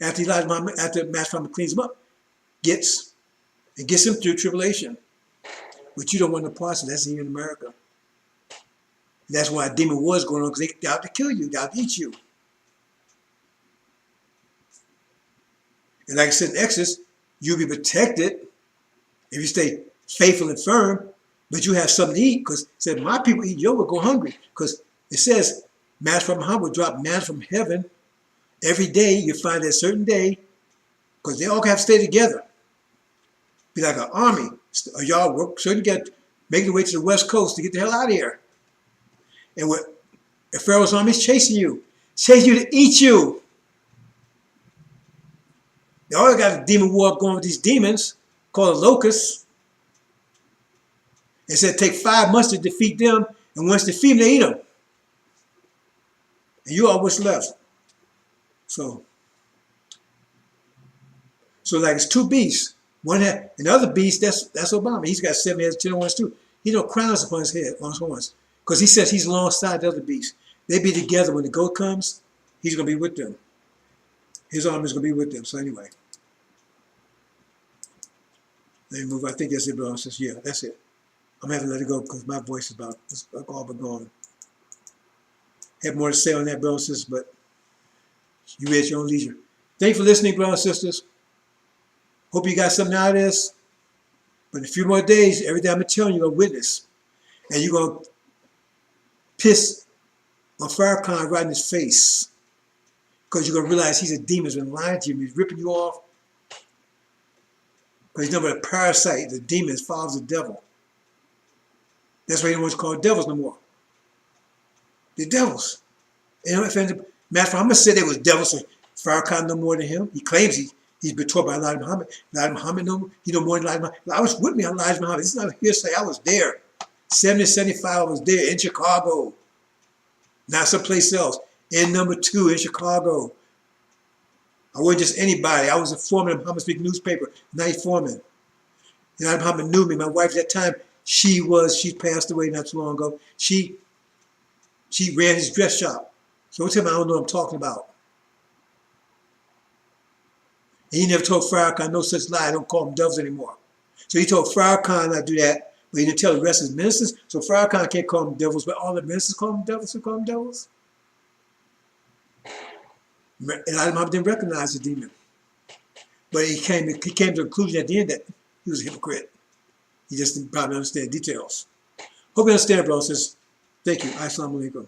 after Master Farmer cleans them up, gets them through tribulation. But you don't want no parts of that. That's here in America. That's why a demon war is going on, because they're out to kill you, they're out to eat you. And like I said in Exodus, you'll be protected if you stay faithful and firm, but you have something to eat, because it said, my people eat, you will go hungry. Because it says, Master from Muhammad will drop manna from heaven every day. You find that certain day, because they all have to stay together. Be like an army. Y'all work, so you get make your way to the West Coast to get the hell out of here. And if Pharaoh's army is chasing you to eat you. They all got a demon war going with these demons called locusts. It said take 5 months to defeat them, and once defeat them, they eat them. And you are what's left. So like it's 2 beasts. One had another beast, that's Obama. He's got 7 heads, 10 horns too. He no crowns upon his head, on his horns. Because he says he's alongside the other beast. They be together. When the goat comes, he's going to be with them. His army is going to be with them. So anyway. Let me move. I think that's it, brother. Says, yeah, that's it. I'm going to have to let it go because my voice is it's all but gone. Have more to say on that, brothers and sisters, but you at your own leisure. Thank you for listening, brothers and sisters. Hope you got something out of this. But in a few more days, everything I'm telling you, you're going to witness. And you're going to piss on Farrakhan right in his face. Because you're going to realize he's a demon. He's been lying to you. He's ripping you off. Because he's nothing but a parasite. The demon, his father's the devil. That's why he don't want to call devils no more. They're devils. And matter of fact, I'm going to say they was devils. So Farrakhan no more than him. He claims he's been taught by Elijah Muhammad. Elijah Muhammad he no more than Elijah Muhammad. I was with me on Elijah Muhammad. This is not a hearsay. I was there. 70, 75, I was there in Chicago. Not someplace else. In number 2 in Chicago. I wasn't just anybody. I was a foreman of Muhammad Speak newspaper, night foreman. Elijah Muhammad knew me. My wife at that time, she passed away not too long ago. She ran his dress shop. So don't tell me I don't know what I'm talking about. And he never told Farrakhan no such lie. I don't call them devils anymore. So he told Farrakhan not to do that, but he didn't tell the rest of his ministers. So Farrakhan can't call them devils, but all the ministers call them devils who call them devils. Elijah Muhammad didn't recognize the demon. But he came to the conclusion at the end that he was a hypocrite. He just didn't probably understand details. Hope you understand, bro. Says, thank you. Assalamu alaikum.